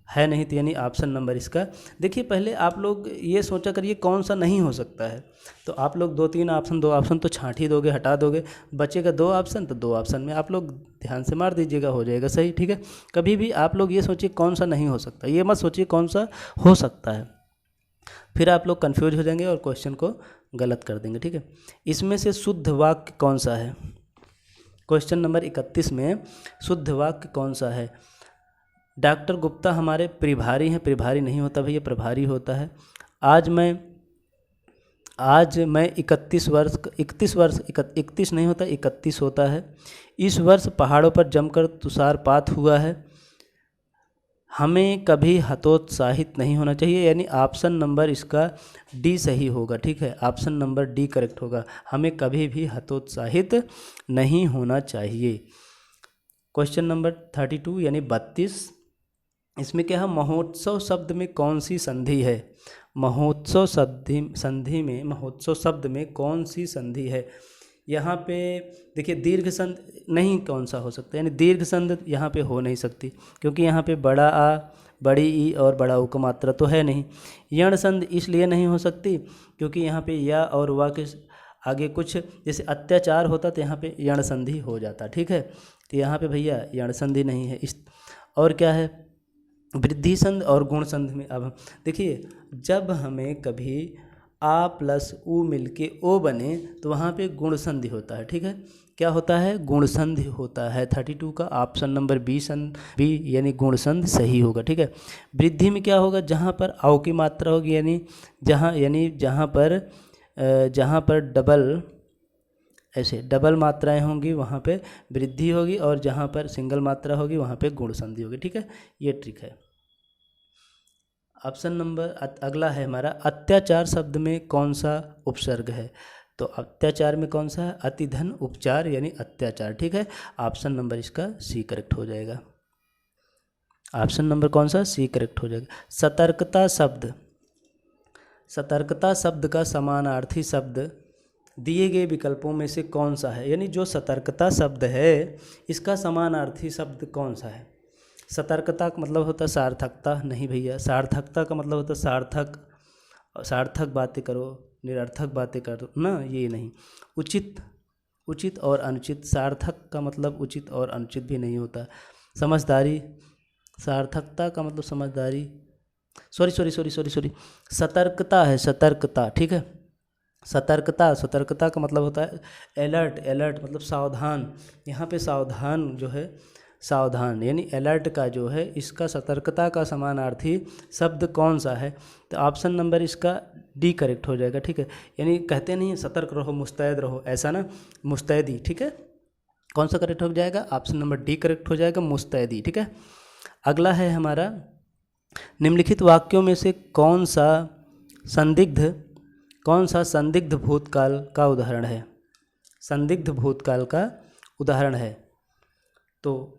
है नहीं, तो यानी ऑप्शन नंबर इसका। देखिए पहले आप लोग ये सोचा करिए कौन सा नहीं हो सकता है, तो आप लोग 2-3 ऑप्शन, 2 ऑप्शन तो छांट ही दोगे, हटा दोगे, बचेगा 2 ऑप्शन, तो 2 ऑप्शन में आप लोग ध्यान से मार दीजिएगा, हो जाएगा सही, ठीक है। कभी भी आप लोग ये सोचिए कौन सा नहीं हो सकता, ये मत सोचिए कौन सा हो सकता है, फिर आप लोग कन्फ्यूज हो जाएंगे और क्वेश्चन को गलत कर देंगे, ठीक है। इसमें से शुद्ध वाक्य कौन सा है? क्वेश्चन नंबर 31 में शुद्ध वाक्य कौन सा है? डॉक्टर गुप्ता हमारे प्रभारी हैं, प्रभारी नहीं होता भैया, प्रभारी होता है। आज मैं 31 वर्ष, 31 नहीं होता, 31 होता है। इस वर्ष पहाड़ों पर जमकर तुषारपात हुआ है। हमें कभी हतोत्साहित नहीं होना चाहिए, यानी ऑप्शन नंबर इसका डी सही होगा, ठीक है, ऑप्शन नंबर डी करेक्ट होगा, हमें कभी भी हतोत्साहित नहीं होना चाहिए। क्वेश्चन नंबर 32 यानी 32, इसमें क्या है? महोत्सव शब्द में कौन सी संधि है? महोत्सव संधि में, महोत्सव शब्द में कौन सी संधि है? यहाँ पे देखिए दीर्घ संध नहीं कौन सा हो सकता है, यानी दीर्घ संध यहाँ पे हो नहीं सकती, क्योंकि यहाँ पे बड़ा आ, बड़ी ई और बड़ा उ का मात्रा तो है नहीं। यण संध इसलिए नहीं हो सकती क्योंकि यहाँ पे या और वा के आगे कुछ जैसे अत्याचार होता तो यहाँ पे यण संधि हो जाता, ठीक है, तो यहाँ पे भैया यण संधि नहीं है। इस और क्या है? वृद्धि संध और गुण संध में। अब देखिए जब हमें कभी आ प्लस उ मिलके ओ बने तो वहाँ पे गुण संधि होता है, ठीक है, क्या होता है? गुण संधि होता है। 32 का ऑप्शन नंबर बी यानी गुण संधि सही होगा, ठीक है। वृद्धि में क्या होगा? जहाँ पर औ की मात्रा होगी, यानी जहाँ पर डबल, ऐसे डबल मात्राएं होंगी वहाँ पे वृद्धि होगी, और जहाँ पर सिंगल मात्रा होगी वहाँ पे गुण संधि होगी, ठीक है, ये ट्रिक है। ऑप्शन नंबर अगला है हमारा अत्याचार शब्द में कौन सा उपसर्ग है? तो अत्याचार में कौन सा है? अतिधन उपचार यानी अत्याचार, ठीक है, ऑप्शन नंबर इसका सी करेक्ट हो जाएगा। ऑप्शन नंबर कौन सा? सी करेक्ट हो जाएगा। सतर्कता शब्द, सतर्कता शब्द का समानार्थी शब्द दिए गए विकल्पों में से कौन सा है? यानी जो सतर्कता शब्द है इसका समानार्थी शब्द कौन सा है? सतर्कता का मतलब होता है सार्थकता, नहीं भैया, सार्थकता का मतलब होता है सार्थक बातें करो, निरर्थक बातें करो ना, ये नहीं। उचित और अनुचित, सार्थक का मतलब उचित और अनुचित भी नहीं होता। समझदारी, सार्थकता का मतलब समझदारी, सॉरी, सतर्कता है, सतर्कता, ठीक है, सतर्कता का मतलब होता है अलर्ट मतलब सावधान। यहाँ पे सावधान जो है, सावधान यानी अलर्ट का जो है, इसका सतर्कता का समानार्थी शब्द कौन सा है? तो ऑप्शन नंबर इसका डी करेक्ट हो जाएगा, ठीक है, यानी कहते नहीं सतर्क रहो, मुस्तैद रहो, ऐसा ना, मुस्तैदी, ठीक है, कौन सा करेक्ट हो जाएगा? ऑप्शन नंबर डी करेक्ट हो जाएगा, मुस्तैदी, ठीक है। अगला है हमारा निम्नलिखित वाक्यों में से कौन सा संदिग्ध भूतकाल का उदाहरण है? संदिग्ध भूतकाल का उदाहरण है, तो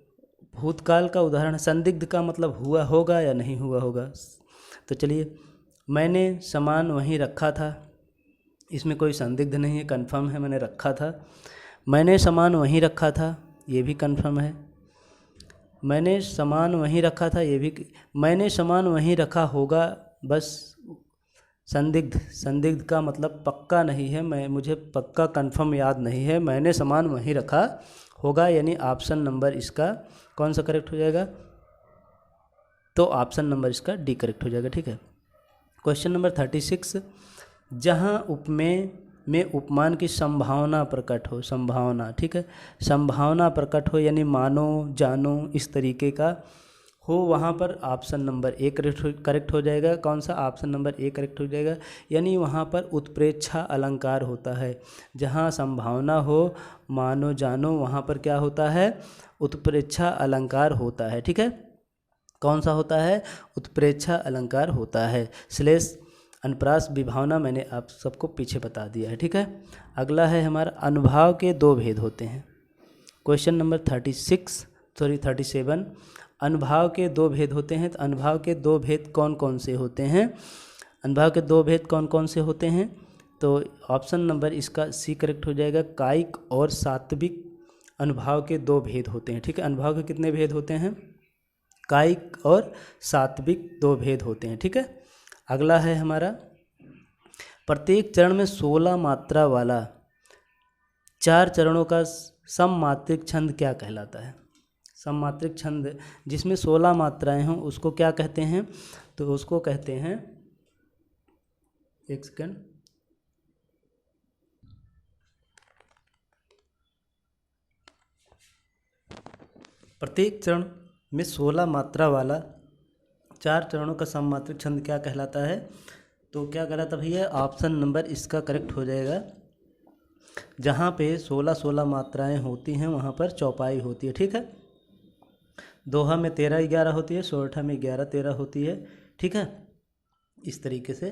भूतकाल का उदाहरण, संदिग्ध का मतलब हुआ होगा या नहीं हुआ होगा। तो चलिए, मैंने सामान वहीं रखा था, इसमें कोई संदिग्ध नहीं है, कंफर्म है, मैंने रखा था। मैंने सामान वहीं रखा था, ये भी कंफर्म है। मैंने सामान वहीं रखा था, ये भी। मैंने सामान वहीं रखा होगा, बस संदिग्ध का मतलब पक्का नहीं है, मुझे पक्का कंफर्म याद नहीं है। मैंने सामान वहीं रखा होगा, यानी ऑप्शन नंबर इसका कौन सा करेक्ट हो जाएगा? तो ऑप्शन नंबर इसका डी करेक्ट हो जाएगा। ठीक है। क्वेश्चन नंबर 36, जहाँ उपमेय में उपमान की संभावना प्रकट हो, संभावना, ठीक है, संभावना प्रकट हो यानी मानो, जानो, इस तरीके का हो, वहाँ पर ऑप्शन नंबर ए करेक्ट हो जाएगा। कौन सा? ऑप्शन नंबर ए करेक्ट हो जाएगा। यानी वहाँ पर उत्प्रेक्षा अलंकार होता है। जहाँ संभावना हो, मानो, जानो, वहाँ पर क्या होता है? उत्प्रेक्षा अलंकार होता है। ठीक है। कौन सा होता है? उत्प्रेक्षा अलंकार होता है। श्लेष अनुप्रास विभावना मैंने आप सबको पीछे बता दिया है। ठीक है। अगला है हमारा अनुभाव के दो भेद होते हैं। क्वेश्चन नंबर 37, अनुभाव के दो भेद होते हैं। तो अनुभाव के दो भेद कौन कौन से होते हैं? अनुभाव के दो भेद कौन कौन से होते हैं? तो ऑप्शन नंबर इसका सी करेक्ट हो जाएगा। कायिक और सात्विक अनुभाव के दो भेद होते हैं। ठीक है। अनुभाव के कितने भेद होते हैं? कायिक और सात्विक दो भेद होते हैं। ठीक है। अगला है हमारा, प्रत्येक चरण में 16 मात्रा वाला 4 चरणों का सममात्रिक छंद क्या कहलाता है? सममात्रिक छंद जिसमें 16 मात्राएं हों उसको क्या कहते हैं? तो उसको कहते हैं, एक सेकंड, प्रत्येक चरण में 16 मात्रा वाला 4 चरणों का सममात्रिक छंद क्या कहलाता है? तो क्या कहलाता भैया? ऑप्शन नंबर इसका करेक्ट हो जाएगा। जहाँ पे 16 मात्राएं होती हैं वहाँ पर चौपाई होती है। ठीक है। दोहा में 13-11 होती है, सोरठा में 11-13 होती है। ठीक है। इस तरीके से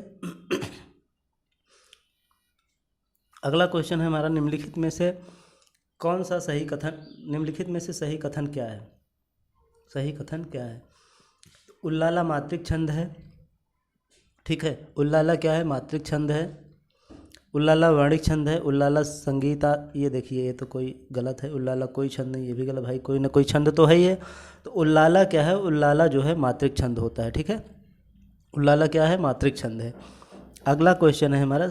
अगला क्वेश्चन है हमारा, निम्नलिखित में से कौन सा सही कथन, निम्नलिखित में से सही कथन क्या है? सही कथन क्या है? उल्लाला मात्रिक छंद है। ठीक है। उल्लाला क्या है? मात्रिक छंद है। उल्लाला वर्णिक छंद है। उल्लाला संगीता, ये देखिए ये तो कोई गलत है। उल्लाला कोई छंद नहीं, ये भी गलत। भाई कोई ना कोई छंद तो है ही है। तो उल्लाला क्या है? उल्लाला जो है मात्रिक छंद होता है। ठीक है। उल्लाला क्या है? मात्रिक छंद है। अगला क्वेश्चन है हमारा,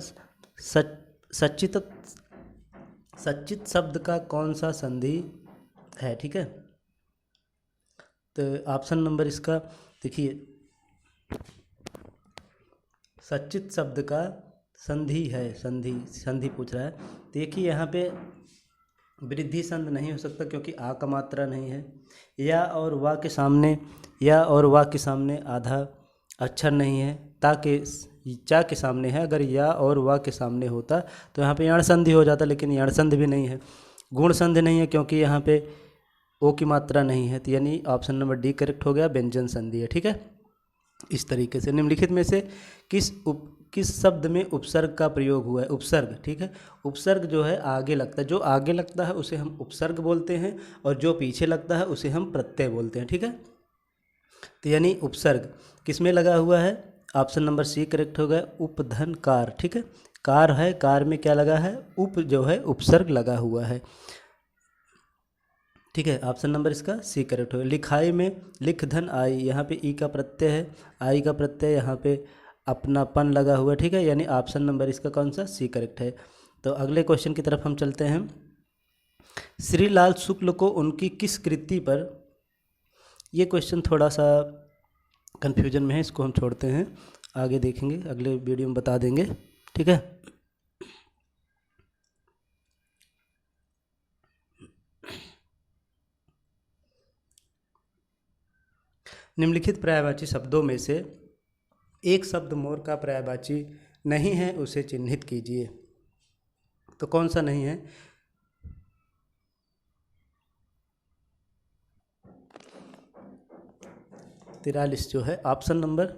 सच्चित शब्द का कौन सा संधि है? ठीक है। तो ऑप्शन नंबर इसका देखिए, सच्चित शब्द का संधि है, संधि पूछ रहा है। देखिए यहाँ पे वृद्धि संध नहीं हो सकता क्योंकि आ का मात्रा नहीं है। या और वा के सामने आधा अक्षर नहीं है। ताकि चा के सामने है। अगर या और वा के सामने होता तो यहाँ पे यण संधि हो जाता, लेकिन यण संधि भी नहीं है। गुण संधि नहीं है क्योंकि यहाँ पे ओ की मात्रा नहीं है। तो यानी ऑप्शन नंबर डी करेक्ट हो गया, व्यंजन संधि है। ठीक है। इस तरीके से निम्नलिखित में से किस शब्द में उपसर्ग का प्रयोग हुआ है? उपसर्ग, ठीक है। उपसर्ग जो है आगे लगता है, जो आगे लगता है उसे हम उपसर्ग बोलते हैं, और जो पीछे लगता है उसे हम प्रत्यय बोलते हैं। ठीक है। तो यानी उपसर्ग किस में लगा हुआ है? ऑप्शन नंबर सी करेक्ट हो गया, उपधन कार। ठीक है। कार है, कार में क्या लगा है? उप जो है उपसर्ग लगा हुआ है। ठीक है। ऑप्शन नंबर इसका सी करेक्ट हो गया। लिखाई में लिख धन आई, यहाँ पे ई का प्रत्यय है, आई का प्रत्यय, यहाँ पे अपनापन लगा हुआ है। ठीक है। यानी ऑप्शन नंबर इसका कौन सा? सी करेक्ट है। तो अगले क्वेश्चन की तरफ हम चलते हैं। श्रीलाल शुक्ल को उनकी किस कृति पर, ये क्वेश्चन थोड़ा सा कन्फ्यूजन में है, इसको हम छोड़ते हैं, आगे देखेंगे, अगले वीडियो में बता देंगे। ठीक है। निम्नलिखित पर्यायवाची शब्दों में से एक शब्द मोर का पर्यायवाची नहीं है, उसे चिन्हित कीजिए। तो कौन सा नहीं है? तिरालिस जो है ऑप्शन नंबर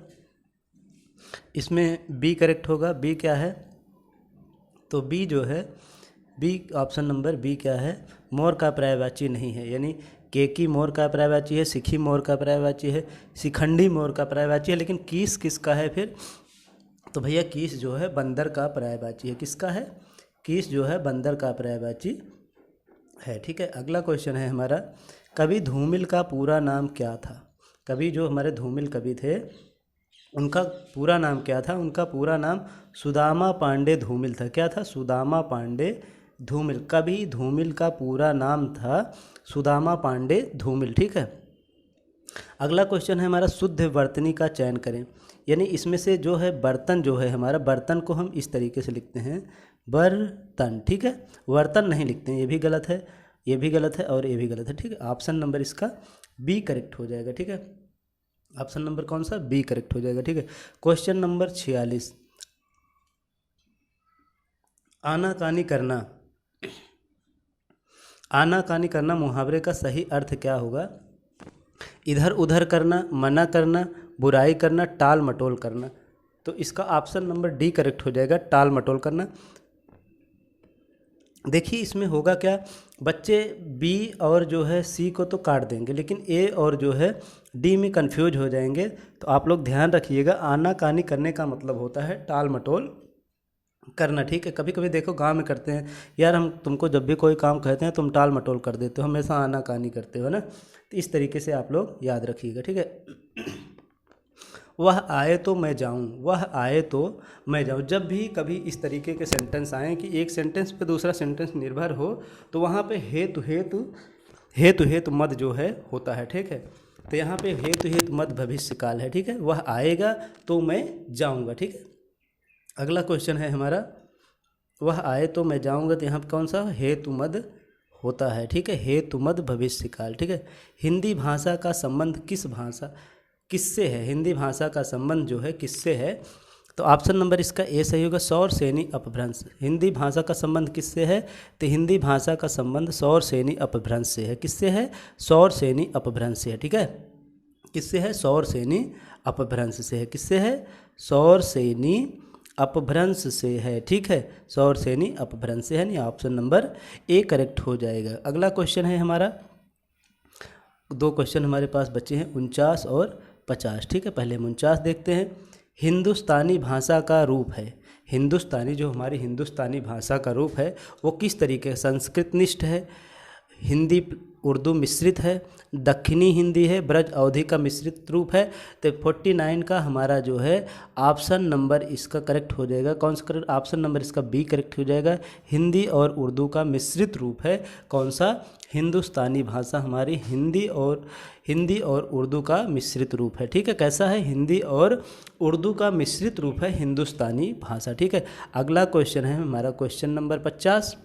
इसमें बी करेक्ट होगा। बी क्या है? तो बी जो है, बी ऑप्शन नंबर बी क्या है? मोर का पर्यायवाची नहीं है। यानी केकी मोर का पर्यायवाची है, सिखी मोर का पर्यायवाची है, शिखंडी मोर का पर्यायवाची है, लेकिन किस किसका है? फिर तो भैया कीस जो है बंदर का पर्यायवाची है। किसका है? कीस जो है बंदर का पर्यायवाची है। ठीक है, अगला क्वेश्चन है हमारा, कवि धूमिल का पूरा नाम क्या था? कवि जो हमारे धूमिल कवि थे उनका पूरा नाम क्या था? उनका पूरा नाम सुदामा पांडे धूमिल था। क्या था? सुदामा पांडे धूमिल। कवि धूमिल का पूरा नाम था सुदामा पांडे धूमिल। ठीक है, अगला क्वेश्चन है हमारा, शुद्ध वर्तनी का चयन करें। यानी इसमें से जो है बर्तन जो है हमारा, बर्तन को हम इस तरीके से लिखते हैं बर्तन। ठीक है, वर्तन नहीं लिखते हैं, ये भी गलत है, ये भी गलत है और ये भी गलत है। ठीक है, ऑप्शन नंबर इसका बी करेक्ट हो जाएगा। ठीक है, ऑप्शन नंबर कौन सा? बी करेक्ट हो जाएगा। ठीक है, क्वेश्चन नंबर 46, आनाकानी करना। आनाकानी करना मुहावरे का सही अर्थ क्या होगा? इधर उधर करना, मना करना, बुराई करना, टाल मटोल करना। तो इसका ऑप्शन नंबर डी करेक्ट हो जाएगा, टाल मटोल करना। देखिए इसमें होगा क्या, बच्चे बी और जो है सी को तो काट देंगे, लेकिन ए और जो है डी में कंफ्यूज हो जाएंगे। तो आप लोग ध्यान रखिएगा, आनाकानी करने का मतलब होता है टाल मटोल करना। ठीक है, कभी कभी देखो गांव में करते हैं, यार हम तुमको जब भी कोई काम कहते हैं तुम टाल मटोल कर देते हो, हमेशा आनाकानी करते हो ना। तो इस तरीके से आप लोग याद रखिएगा। ठीक है, वह आए तो मैं जाऊं, वह आए तो मैं जाऊं। जब भी कभी इस तरीके के सेंटेंस आएँ कि एक सेंटेंस पे दूसरा सेंटेंस निर्भर हो, तो वहाँ पे हेतु हेतु हेतु हेतु मद जो है होता है। ठीक है, तो यहाँ पे हेतु हेतु मद भविष्य काल है। ठीक है, वह आएगा तो मैं जाऊँगा। ठीक है, अगला क्वेश्चन है हमारा, वह आए तो मैं जाऊँगा, तो यहाँ पे कौन सा? हेतु मद होता है। ठीक है, हेतु मद भविष्य काल। ठीक है, हिंदी भाषा का संबंध किससे है? हिंदी भाषा का संबंध जो है किससे है? तो ऑप्शन नंबर इसका ए सही होगा, सौर सेनी अपभ्रंश। हिंदी भाषा का संबंध किससे है? तो हिंदी भाषा का संबंध सौर सेनी अपभ्रंश से है। किससे है? सौर सेनी अपभ्रंश से है। ठीक है, किससे है? सौर सेनी अपभ्रंश से है। किससे है? सौर सेनी अपभ्रंश से है। ठीक है, सौर सेनी अपभ्रंश से है, यानी ऑप्शन नंबर ए करेक्ट हो जाएगा। अगला क्वेश्चन है हमारा, दो क्वेश्चन हमारे पास बचे हैं, 49 और 50। ठीक है, पहले हम 49 देखते हैं। हिंदुस्तानी भाषा का रूप है। हिंदुस्तानी जो हमारी हिंदुस्तानी भाषा का रूप है वो किस तरीके? संस्कृत निष्ठ है, हिंदी उर्दू मिश्रित है, दक्षिणी हिंदी है, ब्रज अवधि का मिश्रित रूप है। तो 49 का हमारा जो है ऑप्शन नंबर इसका करेक्ट हो जाएगा। कौन सा करेक्ट? ऑप्शन नंबर इसका बी करेक्ट हो जाएगा, हिंदी और उर्दू का मिश्रित रूप है। कौन सा? हिंदुस्तानी भाषा हमारी हिंदी और उर्दू का मिश्रित रूप है। ठीक है, कैसा है? हिंदी और उर्दू का मिश्रित रूप है हिंदुस्तानी भाषा। ठीक है, अगला क्वेश्चन है हमारा क्वेश्चन नंबर 50,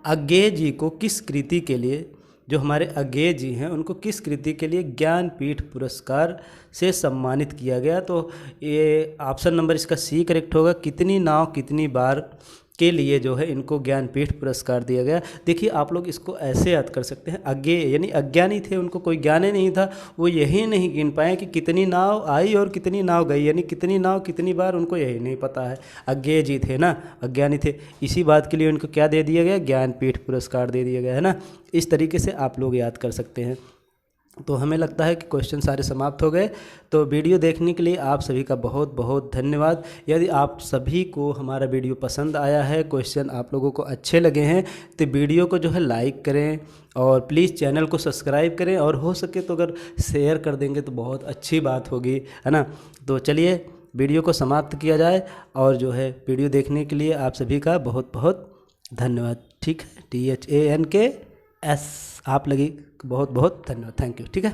अज्ञेय जी को किस कृति के लिए, जो हमारे अज्ञेय जी हैं उनको किस कृति के लिए ज्ञानपीठ पुरस्कार से सम्मानित किया गया? तो ये ऑप्शन नंबर इसका सी करेक्ट होगा, कितनी नाव कितनी बार के लिए जो है इनको ज्ञानपीठ पुरस्कार दिया गया। देखिए आप लोग इसको ऐसे याद कर सकते हैं, अज्ञेय यानी अज्ञानी थे, उनको कोई ज्ञान ही नहीं था, वो यही नहीं गिन पाए कि कितनी नाव आई और कितनी नाव गई, यानी कितनी नाव कितनी बार, उनको यही नहीं पता है। अज्ञेय जी थे ना, अज्ञानी थे, इसी बात के लिए उनको क्या दे दिया गया? ज्ञानपीठ पुरस्कार दे दिया गया है ना। इस तरीके से आप लोग याद कर सकते हैं। तो हमें लगता है कि क्वेश्चन सारे समाप्त हो गए। तो वीडियो देखने के लिए आप सभी का बहुत बहुत धन्यवाद। यदि आप सभी को हमारा वीडियो पसंद आया है, क्वेश्चन आप लोगों को अच्छे लगे हैं, तो वीडियो को जो है लाइक करें और प्लीज़ चैनल को सब्सक्राइब करें, और हो सके तो अगर शेयर कर देंगे तो बहुत अच्छी बात होगी, है ना। तो चलिए वीडियो को समाप्त किया जाए, और जो है वीडियो देखने के लिए आप सभी का बहुत बहुत धन्यवाद। ठीक है, THANKS आप लगी बहुत बहुत धन्यवाद, थैंक यू। ठीक है,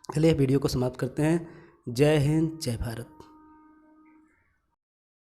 चलिए वीडियो को समाप्त करते हैं। जय हिंद, जय भारत।